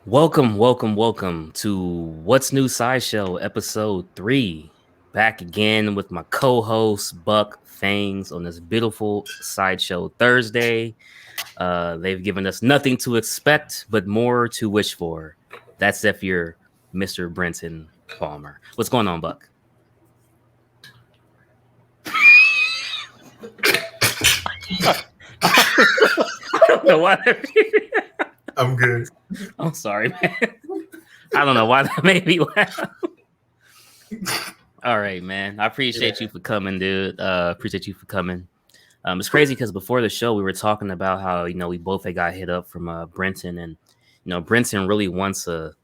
Welcome to What's New Sideshow, episode 3. Back again with my co-host Buck Fangs on this beautiful Sideshow Thursday. They've given us nothing to expect, but more to wish for. That's if you're Mr. Brenton Palmer. What's going on, Buck? I don't know why. I'm good. I'm sorry, man. I don't know why that made me laugh. All right, man. I appreciate you for coming, dude. Appreciate you for coming. It's crazy because before the show, we were talking about how we both had got hit up from Brenton, and Brenton really wants a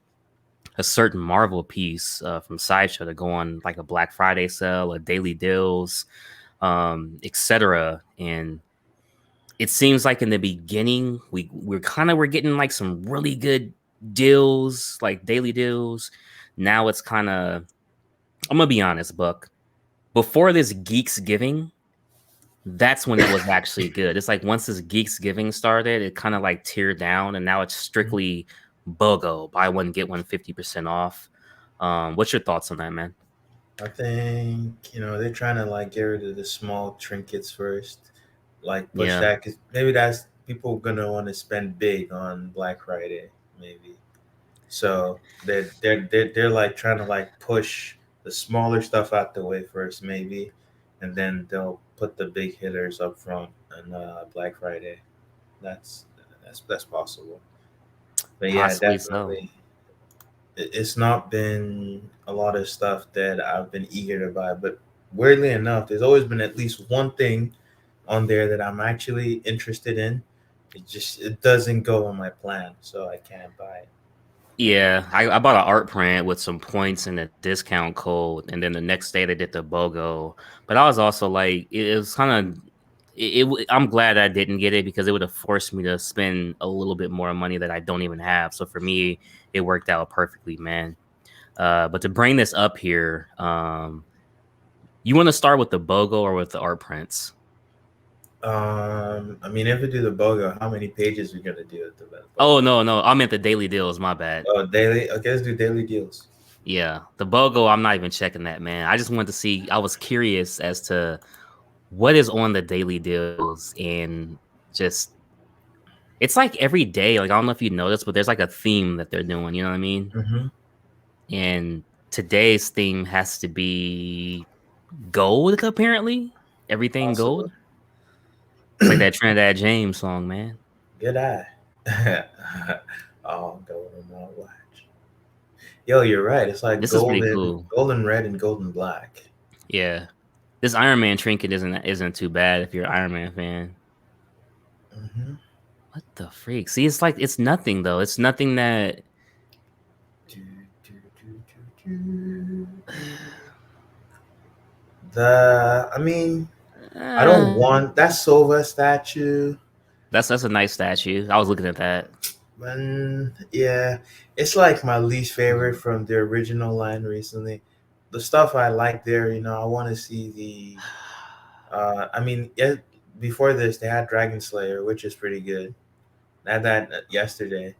certain Marvel piece from Sideshow to go on like a Black Friday sale, a daily deals, etc. And it seems like in the beginning we're getting like some really good deals, like daily deals. Now it's kind of, I'm gonna be honest, Buck. Before this Geeks Giving, that's when it was actually good. It's like once this Geeks Giving started, it kind of like teared down, and now it's strictly BOGO, buy one get one 50% off. What's your thoughts on that, man? I think they're trying to like get rid of the small trinkets first, like push Yeah, that because maybe that's people gonna want to spend big on Black Friday, maybe. So they're like trying to like push the smaller stuff out the way first, maybe, and then they'll put the big hitters up front on Black Friday. That's that's possible. But yeah, possibly so. definitely. It's not been a lot of stuff that I've been eager to buy, but weirdly enough, there's always been at least one thing on there that I'm actually interested in. It doesn't go on my plan, so I can't buy it. Yeah, I bought an art print with some points and a discount code, and then the next day they did the BOGO. But I was also like, it was kind of, I'm glad I didn't get it because it would have forced me to spend a little bit more money that I don't even have. So for me, it worked out perfectly, man. But to bring this up here, you want to start with the BOGO or with the art prints? I mean, if we do the BOGO, how many pages we gonna do at the Oh BOGO? no, I meant the daily deals. My bad. Oh, daily. Okay, let's do daily deals. Yeah, the BOGO, I'm not even checking that, man. I just wanted to see. I was curious as to what is on the daily deals, and just it's like every day. Like I don't know if you noticed, but there's like a theme that they're doing. You know what I mean? Mm-hmm. And today's theme has to be gold. Apparently, everything gold. Possible. It's like that Trinidad James song, man. Good eye. Oh, golden watch. Yo, you're right. It's like This is pretty golden, cool. golden red, and golden black. Yeah, this Iron Man trinket isn't too bad if you're an Iron Man fan. Mm-hmm. What the freak? See, it's like it's nothing though. It's nothing that. Do, do, do, do, do. I mean, I don't Uh, want that Sova statue. that's a nice statue. I was looking at that. And yeah, it's like my least favorite from the original line recently. The stuff I like there, I want to see I mean, yeah, before this, they had Dragon Slayer, which is pretty good. I had that yesterday.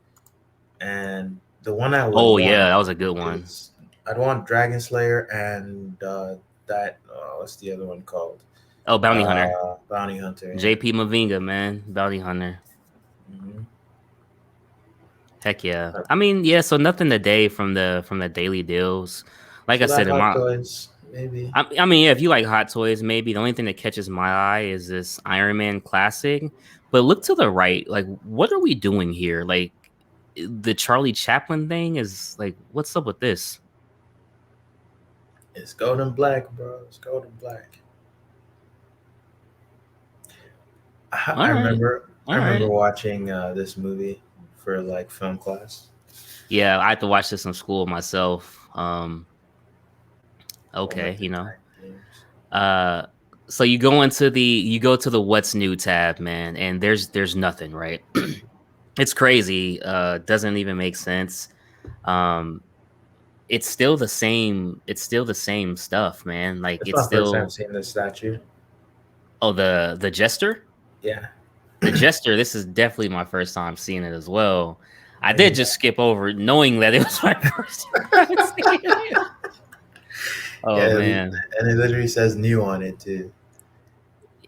And the one I would Oh want yeah, that was a good one. is I'd want Dragon Slayer and that, what's the other one called? Oh, Bounty Hunter. Bounty Hunter. Yeah. JP Mavinga, man. Bounty Hunter. Hmm. Heck yeah. I mean, yeah, so nothing today from the daily deals. Like I So that said, in Hot my Toys, maybe. I mean, yeah, if you like hot toys, maybe the only thing that catches my eye is this Iron Man classic. But look to the right. Like, what are we doing here? Like the Charlie Chaplin thing is like, what's up with this? It's golden black, bro. It's golden black. I All right. remember. I All remember right. watching this movie for like film class. Yeah, I have to watch this in school myself. One of Okay, the time games. Uh so you go to the what's new tab, man, and there's nothing, right? It's crazy. Doesn't even make sense. Um it's still the same stuff, man. Like It's it's my first time still, seeing this statue. oh, the jester? Yeah. The jester, this is definitely my first time seeing it as well. I did just skip over knowing that it was my first time seeing it. Oh man. And it literally says new on it too.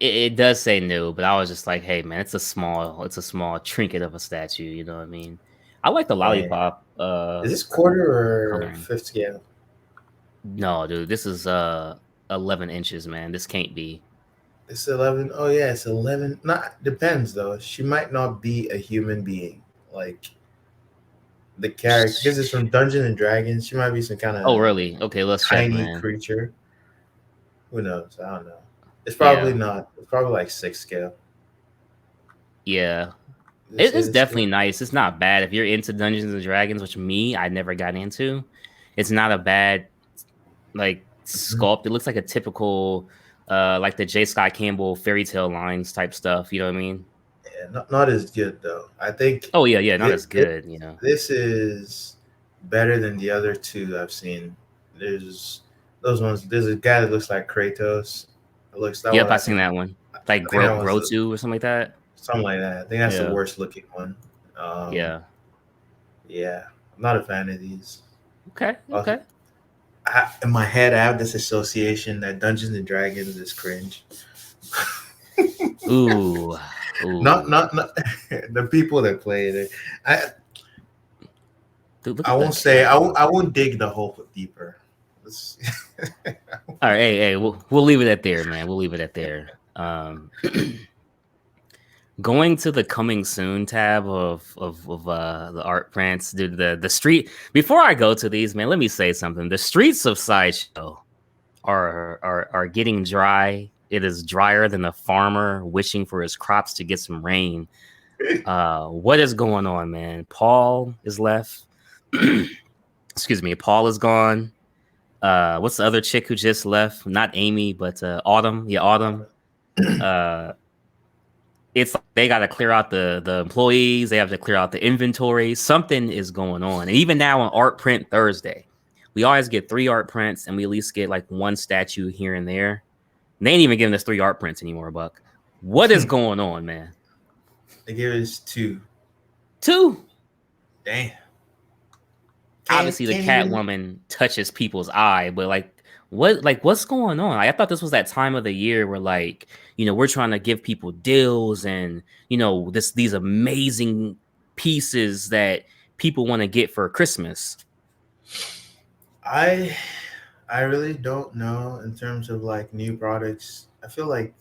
It does say new, but I was just like, hey man, it's a small trinket of a statue, you know what I mean? I like the Yeah. lollipop Is this quarter or coloring. fifth scale? No, dude, this is 11 inches, man. This can't be. It's 11. Oh yeah, it's 11. Not depends though. She might not be a human being. Like the character, because it's from Dungeons and Dragons. She might be some kind Oh, of really? Okay, let's check, tiny man. creature. Who knows? I don't know. It's probably Yeah. not. It's probably like sixth scale. Yeah. This It's is definitely nice. It's not bad. If you're into Dungeons and Dragons, which I never got into, it's not a bad like Mhm. sculpt. It looks like a typical like the J. Scott Campbell fairy tale lines type stuff. You know what I mean? Yeah, not as good though. I think Oh yeah, not this, as good, you know. this is better than the other two I've seen. There's those ones. There's a guy that looks like Kratos. It looks that Yep, one. I seen that one. Like I think that was Grotu or something like that. something like that. I think that's the Yeah. worst looking one. Um, Yeah. yeah, I'm not a fan of these. Okay. Also, Okay. in my head, I have this association that Dungeons and Dragons is cringe. Ooh. Ooh. Not the people that play it. I Dude, look I at the won't say cat. I won't dig the hole deeper. All right, hey, we'll leave it at there, man. We'll leave it at there. Going to the coming soon tab of the art prints, dude. The street. Before I go to these, man, let me say something. The streets of Sideshow are getting dry. It is drier than a farmer wishing for his crops to get some rain. What is going on, man? Paul is left. Excuse me. Paul is gone. What's the other chick who just left? Not Amy, but Autumn. Yeah, Autumn. Uh, it's like they got to clear out the employees. They have to clear out the inventory. Something is going on. And even now on Art Print Thursday, we always get 3 art prints, and we at least get like 1 statue here and there. And they ain't even giving us 3 art prints anymore, Buck. What is going on, man? They give us 2. 2. Damn. Obviously, the Catwoman touches people's eye, but what's going on? I thought this was that time of the year where we're trying to give people deals and these amazing pieces that people want to get for Christmas. I really don't know in terms of like new products. I feel like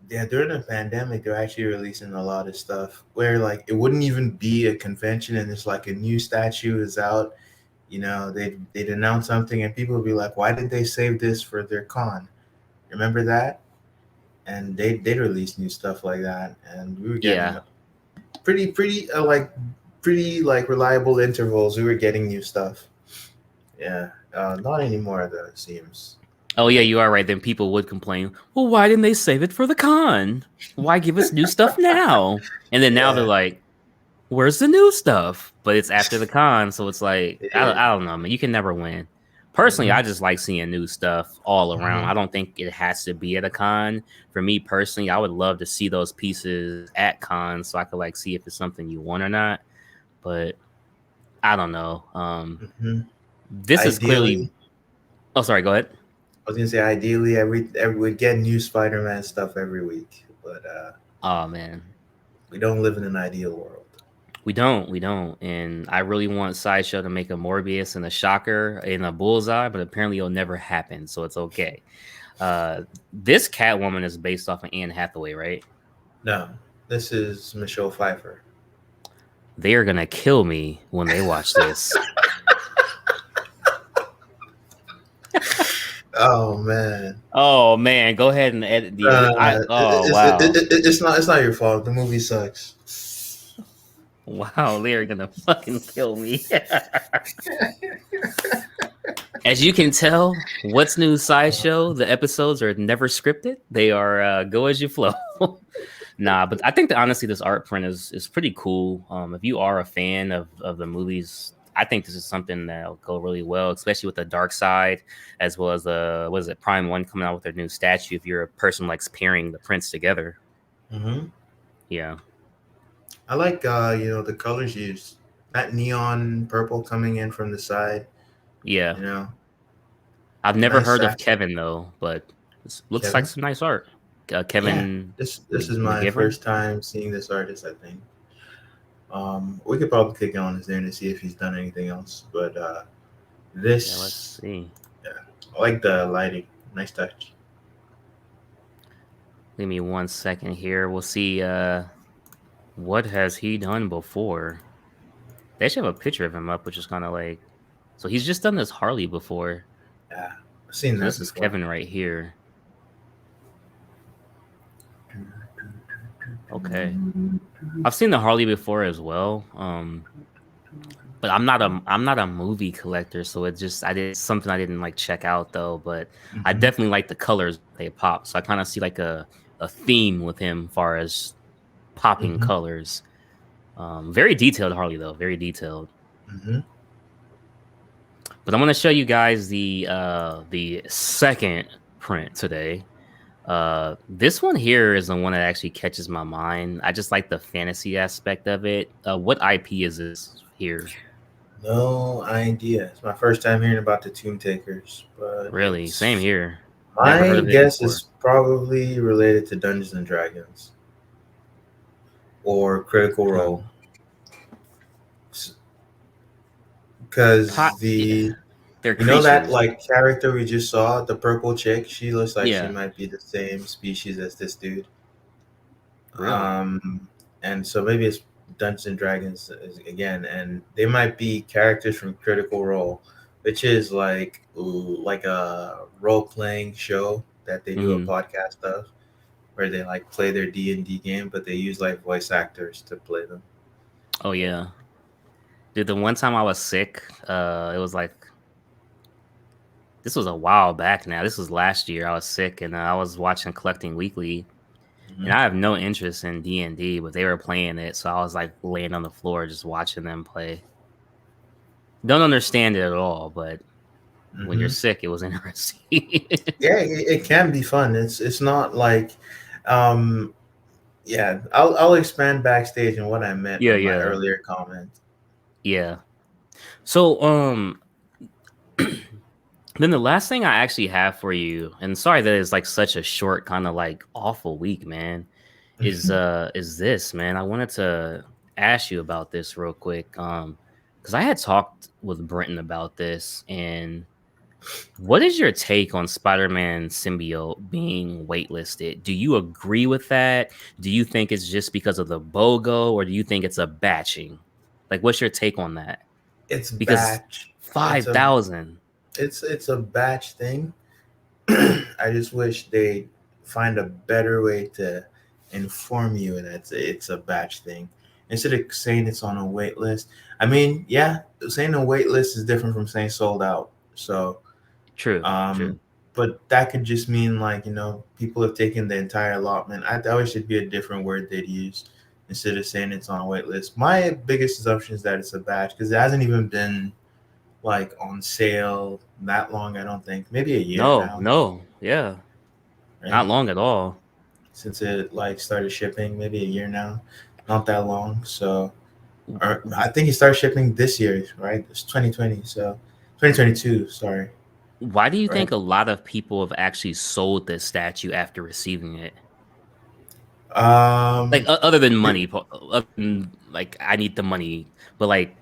during the pandemic they're actually releasing a lot of stuff where like it wouldn't even be a convention and it's like a new statue is out. They'd announce something and people would be like, why did they save this for their con? Remember that? And they'd release new stuff like that, and we were getting pretty like reliable intervals. We were getting new stuff. Yeah, not anymore though, it seems. Oh yeah, you are right. Then people would complain, well, why didn't they save it for the con? Why give us new stuff now? And then now they're like, where's the new stuff? But it's after the con, so it's like I don't know, man. You can never win. Personally, I just like seeing new stuff all around. I don't think it has to be at a con. For me personally, I would love to see those pieces at cons so I could like see if it's something you want or not. But I don't know. This is clearly. Oh, sorry. Go ahead. I was gonna say ideally, we get new Spider-Man stuff every week, but oh man, we don't live in an ideal world. We don't. And I really want Sideshow to make a Morbius and a Shocker and a Bullseye, but apparently it'll never happen, so it's okay. This Catwoman is based off of Anne Hathaway, right? No, this is Michelle Pfeiffer. They are gonna kill me when they watch this. Oh man. Go ahead and edit the. Wow. It's not your fault. The movie sucks. Wow, they're gonna fucking kill me. As you can tell, What's New Sideshow, the episodes are never scripted. They are go as you flow. Nah, but I think that honestly, this art print is pretty cool. If you are a fan of the movies, I think this is something that'll go really well, especially with the Dark Side, as well as Prime 1 coming out with their new statue. If you're a person likes pairing the prints together, Mm-hmm. yeah. I like the colors used. That neon purple coming in from the side, Yeah, you know. I've never Nice heard of satchel. Kevin though, but it looks like Kevin? some nice art. Yeah. Kevin This is my McGivern. first time seeing this artist, I think. We could probably kick on his name to see if he's done anything else. But Yeah, let's this, see. yeah, I like the lighting. Nice touch. Give me 1 second here. We'll see. What has he done before? They actually have a picture of him up, which is kind of like. So he's just done this Harley before. Yeah, I've seen So that this is before. Kevin right here. Okay, I've seen the Harley before as well. But I'm not a movie collector, so it just I did something I didn't like check out though. But I Hmm. definitely like the colors they pop. So I kind of see like a theme with him, far as popping Hmm. colors. Very detailed Harley though, very detailed. Hmm. But I'm gonna show you guys the second print today. This one here is the one that actually catches my mind. I just like the fantasy aspect of it. What IP is this here? No idea. It's my first time hearing about the Tomb Takers, but Really, same it's here. Never heard my of it guess before. is probably related to Dungeons and Dragons or Critical Role, Um, because pot, yeah, the they're you know that creatures. like character we just saw, the purple chick, she looks like she Yeah, might be the same species as this dude. really. And so maybe it's Dungeons and Dragons again, and they might be characters from Critical Role, which is like a role playing show that they do a Hmm. podcast of, where they like play their D&D game, but they use like voice actors to play them. Oh yeah, dude. The one time I was sick, it was like this was a while back now. This was last year. I was sick, and I was watching Collecting Weekly, Hmm. and I have no interest in D&D, but they were playing it, so I was like laying on the floor just watching them play. Don't understand it at all, but when you're Hmm. sick, it was interesting. Yeah, it can be fun. It's not like, um, yeah. I'll expand backstage on what I meant Yeah, with my yeah, earlier comment. yeah. So, then the last thing I actually have for you, and sorry that it's like such a short, kind of like awful week, man, is this, man. I wanted to ask you about this real quick. Because I had talked with Brenton about this, and what is your take on Spider-Man symbiote being waitlisted? Do you agree with that? Do you think it's just because of the BOGO, or do you think it's a batching? Like, what's your take on that? It's Because batch. It's a 5,000. it's a batch thing. I just wish they find a better way to inform you that it's a batch thing instead of saying it's on a wait list. I mean, yeah, saying a wait list is different from saying sold out. So, True, um, true. but that could just mean like people have taken the entire allotment. I wish it'd be a different word they'd use instead of saying it's on a wait list. My biggest assumption is that it's a batch because it hasn't even been like on sale that long. I don't think maybe a year No, now, no, yeah, not right? long at all. Since it like started shipping, maybe a year now, not that long. So, W- or w- I think it started shipping this year, right? It's 2020, so 2022. Sorry, Why do you right? think a lot of people have actually sold this statue after receiving it? Like, Um, other than money, other than, like, I need the money, but like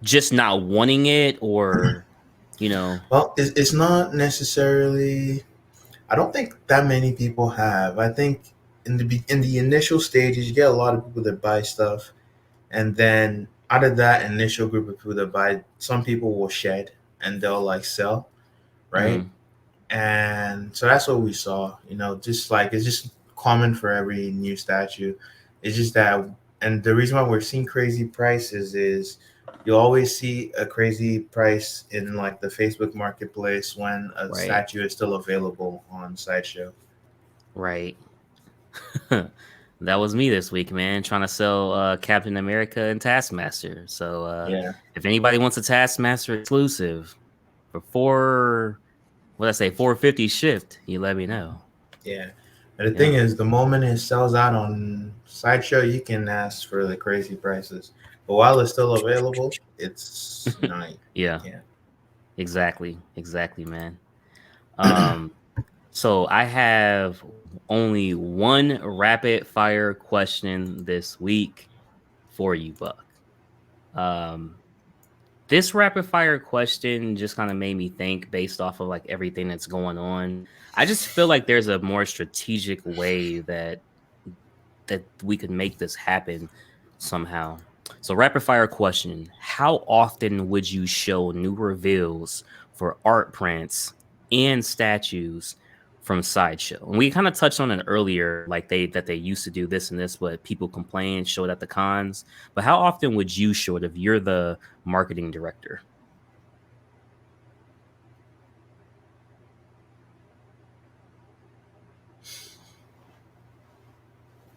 just not wanting it, or you know, well, it's not necessarily. I don't think that many people have. I think in the initial stages, you get a lot of people that buy stuff, and then out of that initial group of people that buy, some people will shed and they'll like sell, right? mhm, And so that's what we saw. Just like it's just common for every new statue. It's just that, and the reason why we're seeing crazy prices is you'll always see a crazy price in like the Facebook marketplace when a right, statue is still available on Sideshow. right. That was me this week, man, trying to sell Captain America and Taskmaster. So Yeah, if anybody wants a Taskmaster exclusive for what I say, 450 shipped, you let me know. yeah. And the Yeah. thing is, the moment it sells out on Sideshow, you can ask for the crazy prices. But while it's still available, it's you Yeah. can't. Exactly, man. Um, so I have only one rapid fire question this week for you, Buck. Um, this rapid fire question just kind of made me think based off of like everything that's going on. I just feel like there's a more strategic way that we could make this happen somehow. So, rapid fire question: how often would you show new reveals for art prints and statues from Sideshow? And we kind of touched on it earlier, like they used to do this and this, but people complain, show it at the cons. But how often would you show it if you're the marketing director?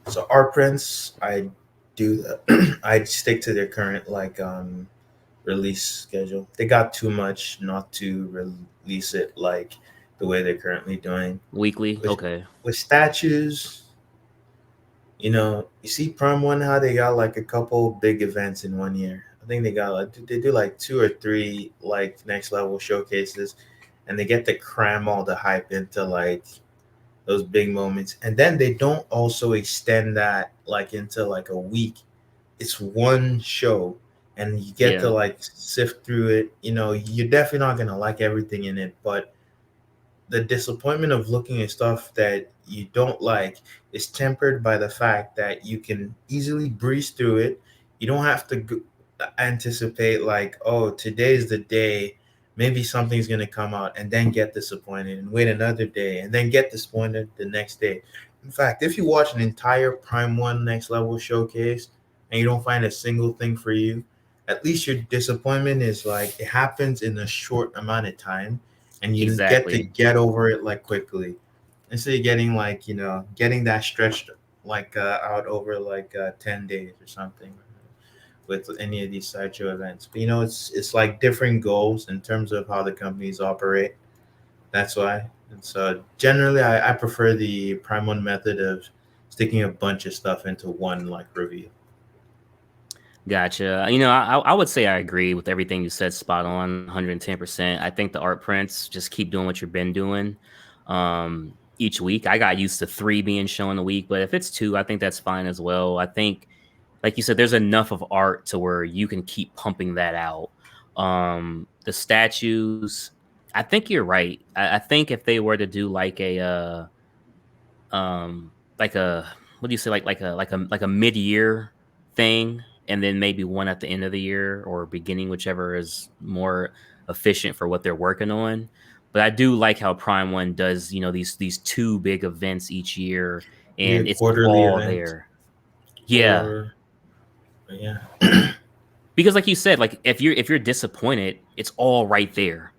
So art prints, I do that. I stick to their current release schedule. They got too much not to release it like the way they're currently doing. Weekly? With Okay. with statues, you see Prime One how they got like a couple big events in 1 year. I think they got like they do like two or three like next level showcases, and they get to cram all the hype into like those big moments, and then they don't also extend that like into like a week. It's one show, and you get to Yeah. like sift through it. You're definitely not gonna like everything in it, but the disappointment of looking at stuff that you don't like is tempered by the fact that you can easily breeze through it. You don't have to anticipate like, oh, today's the day. Maybe something's gonna come out, and then get disappointed, and wait another day, and then get disappointed the next day. In fact, if you watch an entire Prime One Next Level showcase and you don't find a single thing for you, at least your disappointment is like it happens in a short amount of time, and you get to Exactly. get over it like quickly instead of getting like getting that stretched like out over like 10 days or something with any of these sideshow events. But it's like different goals in terms of how the companies operate. That's why. And so generally I prefer the prime one method of sticking a bunch of stuff into one like review. Gotcha. I would say I agree with everything you said, spot on, 110%. I think the art prints just keep doing what you've been doing each week. I got used to three being shown a week, but if it's two, I think that's fine as well. I think, like you said, there's enough of art to where you can keep pumping that out. The statues, I think you're right. I think if they were to do like a what do you say like a mid-year thing, and then maybe one at the end of the year or beginning, whichever is more efficient for what they're working on. But I do like how Prime One does, these two big events each year, Be a and it's quarterly all event there. Yeah, or yeah. because like you said, like if you're disappointed, it's all right there.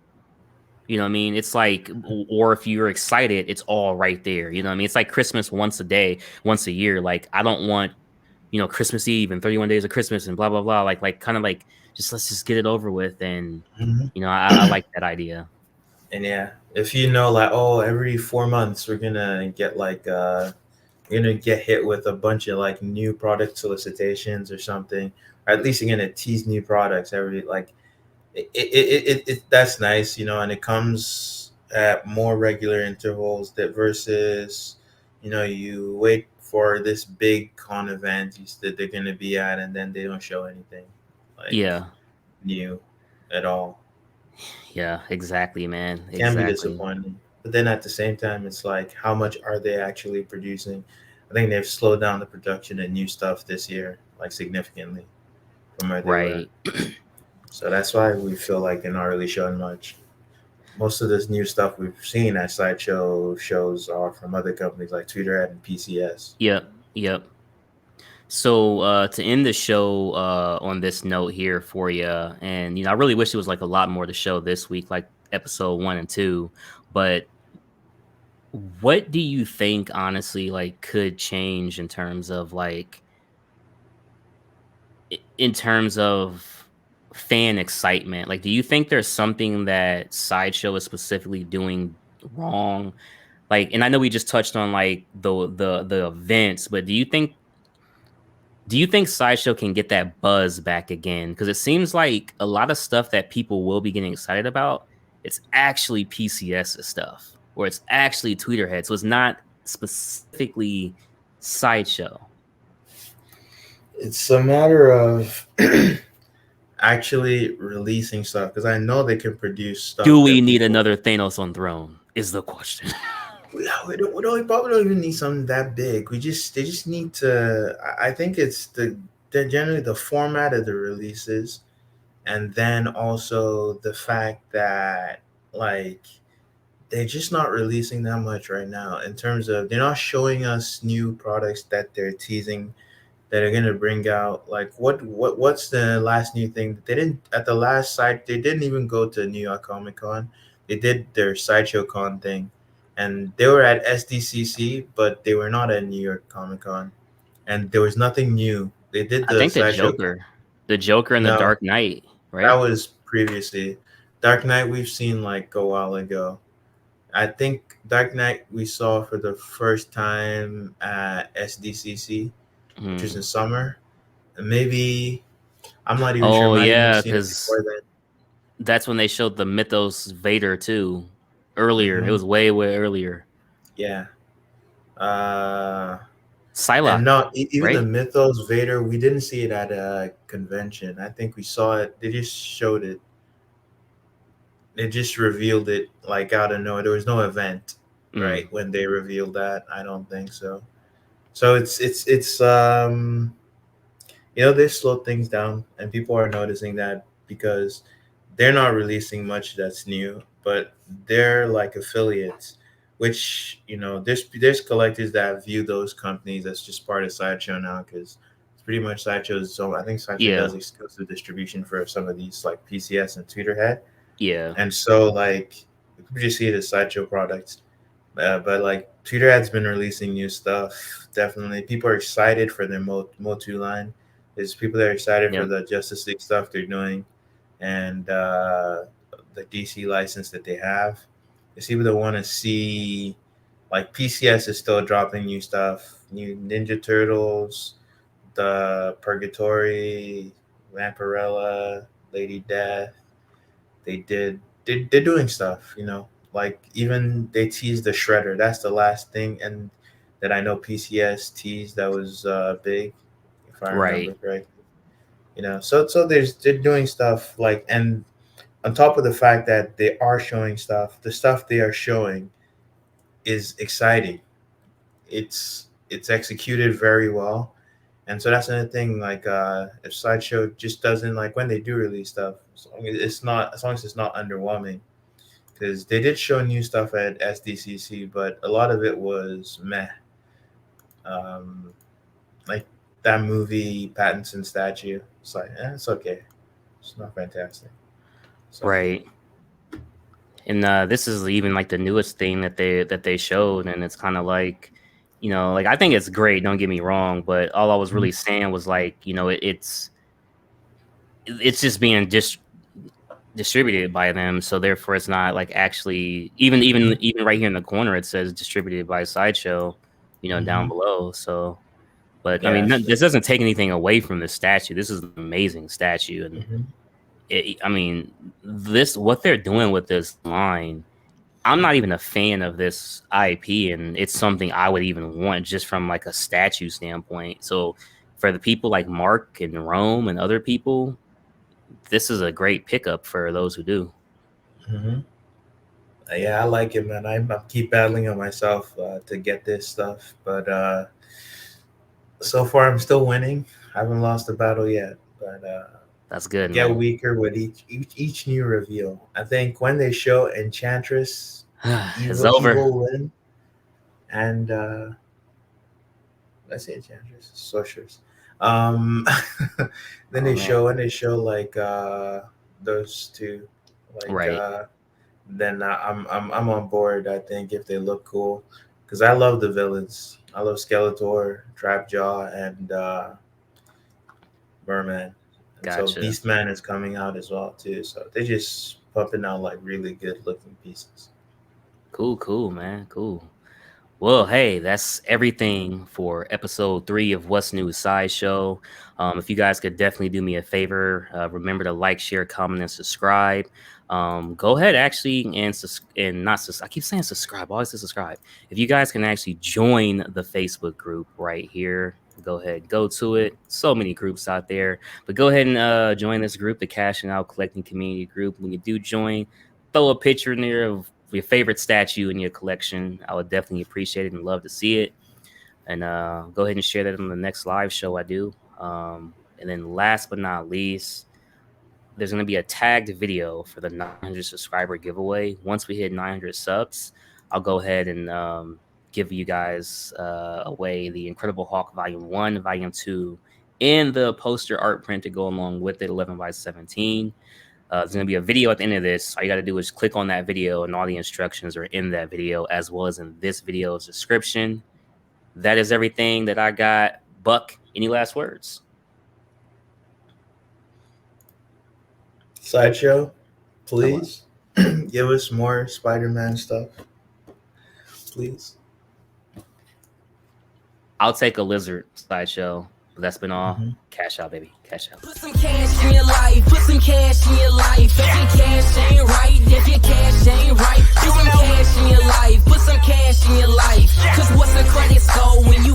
You know what I mean? It's like, or if you're excited, it's all right there. You know what I mean? It's like Christmas once a day, once a year. Like, I don't want, Christmas Eve and 31 days of Christmas and blah, blah, blah. Like kind of like, just let's just get it over with. And, Mhm. I like that idea. And yeah, if like, oh, every 4 months we're gonna get hit with a bunch of like new product solicitations or something, or at least you're gonna tease new products every like that's nice, and it comes at more regular intervals that versus you wait for this big con event that they're gonna be at, and then they don't show anything like Yeah. new at all. Yeah. Exactly, man. Can be Exactly. disappointing. But then at the same time, it's like, how much are they actually producing? I think they've slowed down the production of new stuff this year, like significantly from where they were. Right. So that's why we feel like they're not really showing much. Most of this new stuff we've seen at Sideshow shows are from other companies like Twitter and PCS. Yep. Yep. So to end the show on this note here for you, and I really wish it was like a lot more to show this week, like episode 1 and 2. But what do you think, honestly, like could change in terms of like in terms of fan excitement? Like, do you think there's something that Sideshow is specifically doing wrong? like, and I know we just touched on like the events, but do you think Sideshow can get that buzz back again? Because it seems like a lot of stuff that people will be getting excited about, it's actually PCS stuff, or it's actually Tweeterhead. So it's not specifically Sideshow. It's a matter of actually releasing stuff because I know they can produce Do stuff we that need people. another Thanos on throne? Is the question. We probably don't even need something that big. They just need to. I think it's the generally the format of the releases, and then also the fact that like they're just not releasing that much right now in terms of they're not showing us new products that they're teasing that are gonna bring out. Like what's the last new thing they didn't at the last site they didn't even go to New York Comic Con. They did their Sideshow Con thing, and they were at SDCC, but they were not at New York Comic Con, and there was nothing new. They did I the think Sideshow. The Joker and the No, Dark Knight, that right? was previously. Dark Knight we've seen like a while ago. I think Dark Knight we saw for the first time at SDCC, which was in Mm. summer. And maybe I'm not even sure. I Oh might even yeah, seen it because before then. that's when they showed the Mythos Vader too. Earlier, it Hmm. was way earlier. Yeah. Uh, and Psylocke, no, even the right? Mythos Vader, we didn't see it at a convention. I think we saw it. They just showed it. They just revealed it like out of nowhere. There was no event, right? Mm. When they revealed that, I don't think so. So it's they slowed things down, and people are noticing that because they're not releasing much that's new, but they're like affiliates, which there's collectors that view those companies as just part of Sideshow now because it's pretty much Sideshow's. So I think Sideshow Yeah, does exclusive distribution for some of these like PCS and Tweeterhead, yeah, and so like people just see it as Sideshow products. But like Twitter has been releasing new stuff. Definitely, people are excited for their Motu line. There's people that are excited for yep, the Justice League stuff they're doing, and the DC license that they have. There's people that want to see, like PCS is still dropping new stuff, new Ninja Turtles, the Purgatory, Vampirella, Lady Death. They're doing stuff. Like even they teased the Shredder. That's the last thing, and that I know PCS teased that was big, if I remember right. correctly. So they're doing stuff like, and on top of the fact that they are showing stuff, the stuff they are showing is exciting. It's executed very well, and so that's another thing. Like if Sideshow just doesn't like when they do release stuff, as long as it's not underwhelming, because they did show new stuff at SDCC, but a lot of it was meh. Um, like that movie Pattinson statue. It's like, it's okay. It's not fantastic. So, Right. And this is even like the newest thing that they showed, and it's kind of like, like I think it's great. Don't get me wrong, but all I was really saying was like, it's just being distributed by them, so therefore it's not like actually even right here in the corner it says distributed by Sideshow, down mm-hmm. below. So, but I mean, Yes. this doesn't take anything away from the statue. This is an amazing statue, and Mm-hmm. I mean, this what they're doing with this line. I'm not even a fan of this IP, and it's something I would even want just from like a statue standpoint. So, for the people like Mark and Rome and other people, this is a great pickup for those who do. Mm-hmm. Yeah, I like it, man. I keep battling on myself to get this stuff, but so far I'm still winning. I haven't lost a battle yet, but That's good, get man. weaker with each new reveal. I think when they show Enchantress, It's Evil over. Evil Lynn, and let's say Enchantress, Sorceress. Um, then Oh man. when they show like those two, like Right. then I'm on board. I think if they look cool, because I love the villains. I love Skeletor, Trapjaw, and Merman, and so Gotcha. Beastman is coming out as well too. So they're just pumping out like really good looking pieces. Cool, man. Cool. Well, hey, that's everything for episode 3 of What's New Sideshow. If you guys could definitely do me a favor, remember to like, share, comment, and subscribe. Go ahead, actually, and not I keep saying subscribe. I always say subscribe. If you guys can actually join the Facebook group right here, go ahead, go to it. So many groups out there, but go ahead and join this group, the Cashing Out Collecting Community Group. When you do join, throw a picture in there of your favorite statue in your collection. I would definitely appreciate it and love to see it. And go ahead and share that on the next live show I do. And then last but not least, there's going to be a tagged video for the 900 subscriber giveaway. Once we hit 900 subs, I'll go ahead and give you guys away the Incredible Hulk Volume 1, Volume 2, and the poster art print to go along with it, 11 by 17. There's going to be a video at the end of this. All you got to do is click on that video, and all the instructions are in that video, as well as in this video's description. That is everything that I got. Buck, any last words? Sideshow, please give us more Spider-Man stuff. Please. I'll take a lizard, Sideshow. That's been all. Cash out, baby. Cash out. Put some cash in your life. Put some cash in your life. Every cash ain't right.